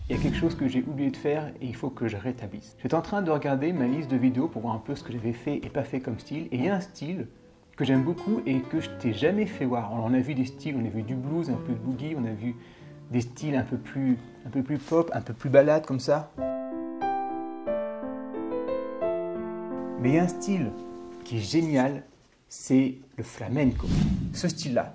il y a quelque chose que j'ai oublié de faire et il faut que je rétablisse. J'étais en train de regarder ma liste de vidéos pour voir un peu ce que j'avais fait et pas fait comme style. Et il y a un style que j'aime beaucoup et que je t'ai jamais fait voir. Alors, on a vu des styles, on a vu du blues, un peu de boogie, on a vu des styles un peu plus pop, un peu plus balade comme ça. Mais il y a un style qui est génial, c'est le flamenco. Ce style-là.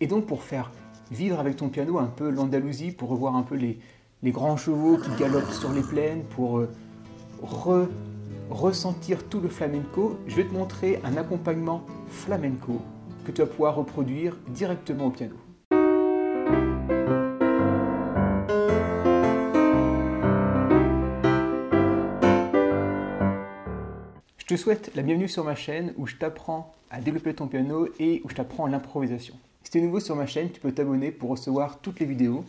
Et donc pour faire vivre avec ton piano un peu l'Andalousie, pour revoir un peu les grands chevaux qui galopent sur les plaines, pour ressentir tout le flamenco, je vais te montrer un accompagnement flamenco que tu vas pouvoir reproduire directement au piano. Je te souhaite la bienvenue sur ma chaîne où je t'apprends à développer ton piano et où je t'apprends l'improvisation. Si tu es nouveau sur ma chaîne, tu peux t'abonner pour recevoir toutes les vidéos,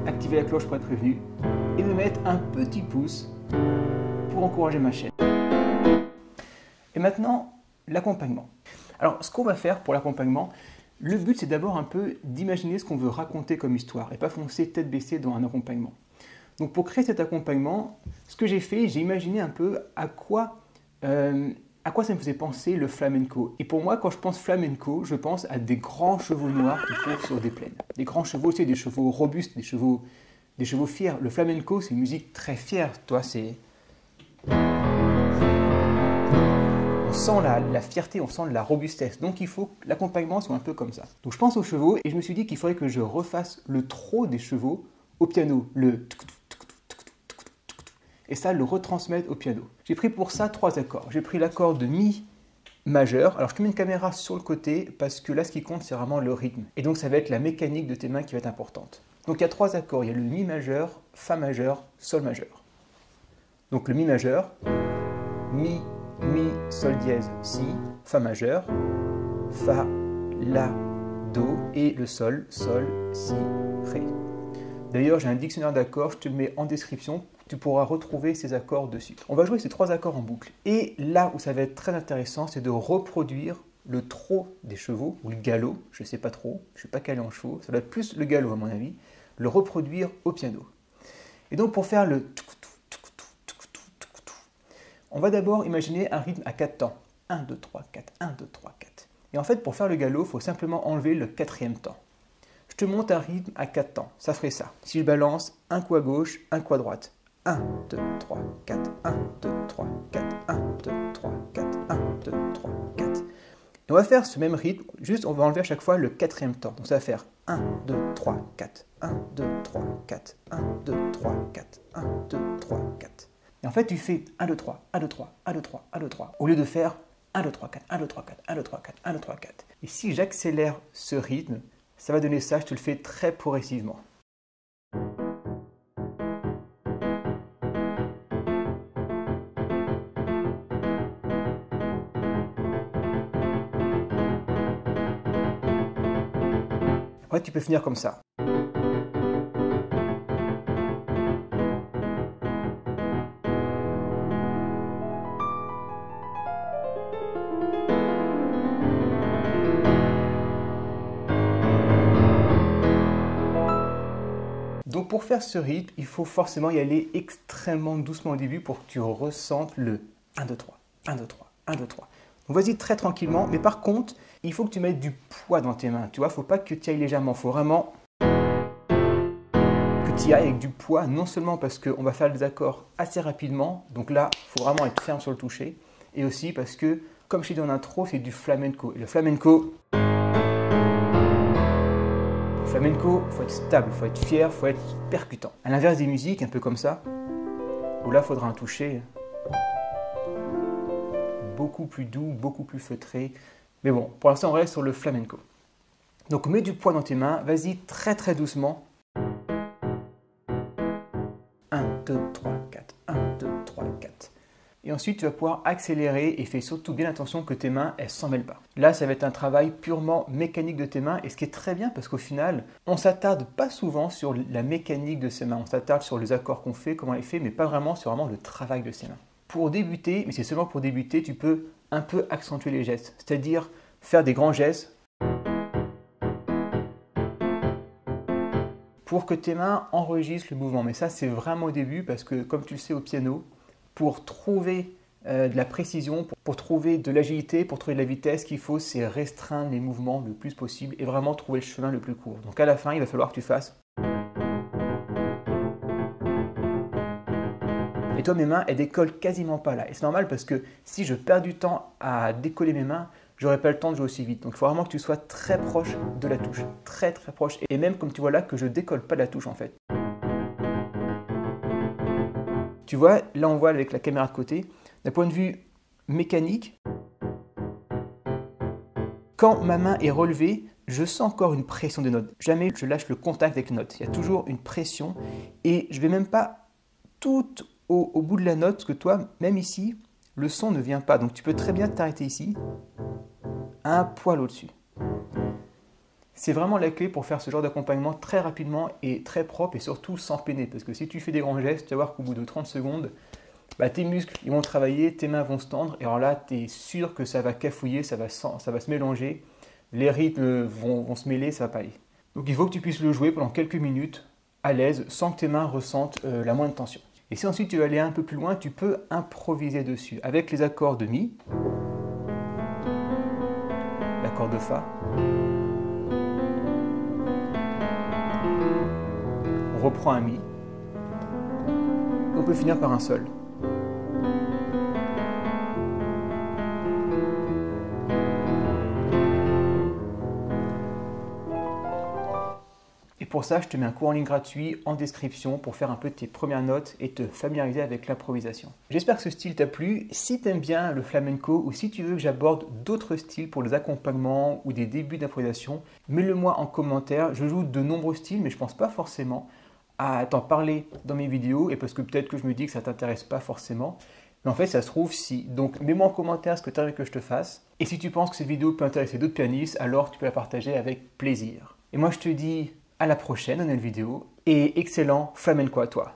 activer la cloche pour être prévenu et me mettre un petit pouce pour encourager ma chaîne. Et maintenant, l'accompagnement. Alors, ce qu'on va faire pour l'accompagnement, le but c'est d'abord un peu d'imaginer ce qu'on veut raconter comme histoire et pas foncer tête baissée dans un accompagnement. Donc pour créer cet accompagnement, ce que j'ai fait, j'ai imaginé un peu à quoi ça me faisait penser le flamenco. Et pour moi, quand je pense flamenco, je pense à des grands chevaux noirs qui courent sur des plaines. Des grands chevaux, c'est des chevaux robustes, des chevaux fiers. Le flamenco, c'est une musique très fière. Toi, c'est... On sent la fierté, on sent la robustesse. Donc il faut que l'accompagnement soit un peu comme ça. Donc je pense aux chevaux et je me suis dit qu'il faudrait que je refasse le trot des chevaux au piano. Et ça, le retransmettre au piano. J'ai pris pour ça 3 accords. J'ai pris l'accord de Mi majeur. Alors je te mets une caméra sur le côté parce que là, ce qui compte, c'est vraiment le rythme. Et donc ça va être la mécanique de tes mains qui va être importante. Donc il y a 3 accords. Il y a le Mi majeur, Fa majeur, Sol majeur. Donc le Mi majeur, Mi, Mi, Sol dièse, Si, Fa majeur, Fa, La, Do et le Sol, Sol, Si, Ré. D'ailleurs, j'ai un dictionnaire d'accords, je te le mets en description, tu pourras retrouver ces accords dessus. On va jouer ces 3 accords en boucle. Et là où ça va être très intéressant, c'est de reproduire le trot des chevaux, ou le galop, je ne sais pas trop, je ne suis pas calé en chevaux, ça va être plus le galop à mon avis, le reproduire au piano. Et donc pour faire le on va d'abord imaginer un rythme à 4 temps. 1, 2, 3, 4, 1, 2, 3, 4. Et en fait, pour faire le galop, il faut simplement enlever le 4e temps. Je te monte un rythme à 4 temps, ça ferait ça. Si je balance un coup à gauche, un coup à droite. 1, 2, 3, 4, 1, 2, 3, 4, 1, 2, 3, 4, 1, 2, 3, 4. Et on va faire ce même rythme, juste on va enlever à chaque fois le 4e temps. Donc ça va faire 1, 2, 3, 4, 1, 2, 3, 4, 1, 2, 3, 4, 1, 2, 3, 4. Et en fait, tu fais 1, 2, 3, 1, 2, 3, 1, 2, 3, 1, 2, 3, au lieu de faire 1, 2, 3, 4, 1, 2, 3, 4, 1, 2, 3, 4, 1, 2, 3, 4. Et si j'accélère ce rythme, ça va donner ça, je te le fais très progressivement. Après, tu peux finir comme ça. Donc pour faire ce rythme, il faut forcément y aller extrêmement doucement au début pour que tu ressentes le 1, 2, 3, 1, 2, 3, 1, 2, 3. Donc vas-y très tranquillement, mais par contre, il faut que tu mettes du poids dans tes mains. Tu vois, il ne faut pas que tu ailles légèrement, il faut vraiment que tu y ailles avec du poids, non seulement parce qu'on va faire des accords assez rapidement, donc là, il faut vraiment être ferme sur le toucher, et aussi parce que, comme je t'ai dit en intro, c'est du flamenco. Et le flamenco, il faut être stable, il faut être fier, il faut être percutant. À l'inverse des musiques, un peu comme ça, où là, il faudra un toucher beaucoup plus doux, beaucoup plus feutré. Mais bon, pour l'instant, on reste sur le flamenco. Donc, mets du poids dans tes mains, vas-y très très doucement. 1, 2, 3, 4, 1, 2, 3, 4. Et ensuite, tu vas pouvoir accélérer et fais surtout bien attention que tes mains, elles ne s'en mêlent pas. Là, ça va être un travail purement mécanique de tes mains et ce qui est très bien parce qu'au final, on ne s'attarde pas souvent sur la mécanique de ses mains. On s'attarde sur les accords qu'on fait, comment on les fait, mais pas vraiment sur le travail de ses mains. Pour débuter, mais c'est seulement pour débuter, tu peux un peu accentuer les gestes, c'est-à-dire faire des grands gestes pour que tes mains enregistrent le mouvement. Mais ça, c'est vraiment au début parce que, comme tu le sais au piano, pour trouver de la précision, pour trouver de l'agilité, pour trouver de la vitesse, ce qu'il faut, c'est restreindre les mouvements le plus possible et vraiment trouver le chemin le plus court. Donc à la fin, il va falloir que tu fasses. Et toi, mes mains, elles décollent quasiment pas là. Et c'est normal parce que si je perds du temps à décoller mes mains, j'aurais pas le temps de jouer aussi vite. Donc il faut vraiment que tu sois très proche de la touche, très proche. Et même comme tu vois là que je décolle pas de la touche en fait. Tu vois, là on voit avec la caméra de côté, d'un point de vue mécanique, quand ma main est relevée, je sens encore une pression des notes. Jamais je lâche le contact avec les notes. Il y a toujours une pression et je vais même pas tout au bout de la note, parce que toi, même ici, le son ne vient pas. Donc tu peux très bien t'arrêter ici, un poil au-dessus. C'est vraiment la clé pour faire ce genre d'accompagnement très rapidement et très propre et surtout sans peiner. Parce que si tu fais des grands gestes, tu vas voir qu'au bout de 30 secondes, tes muscles ils vont travailler, tes mains vont se tendre et alors là, tu es sûr que ça va cafouiller, ça va se mélanger, les rythmes vont se mêler, ça va pas aller. Donc il faut que tu puisses le jouer pendant quelques minutes à l'aise sans que tes mains ressentent la moindre tension. Et si ensuite tu veux aller un peu plus loin, tu peux improviser dessus avec les accords de Mi, l'accord de Fa. On reprend un Mi. On peut finir par un Sol. Et pour ça, je te mets un cours en ligne gratuit en description pour faire un peu tes premières notes et te familiariser avec l'improvisation. J'espère que ce style t'a plu. Si tu aimes bien le flamenco ou si tu veux que j'aborde d'autres styles pour les accompagnements ou des débuts d'improvisation, mets-le moi en commentaire. Je joue de nombreux styles, mais je ne pense pas forcément à t'en parler dans mes vidéos et parce que peut-être que je me dis que ça ne t'intéresse pas forcément. Mais en fait, ça se trouve si. Donc, mets-moi en commentaire ce que tu as envie que je te fasse. Et si tu penses que cette vidéo peut intéresser d'autres pianistes, alors tu peux la partager avec plaisir. Et moi, je te dis à la prochaine dans une nouvelle vidéo et excellent flamenco à toi.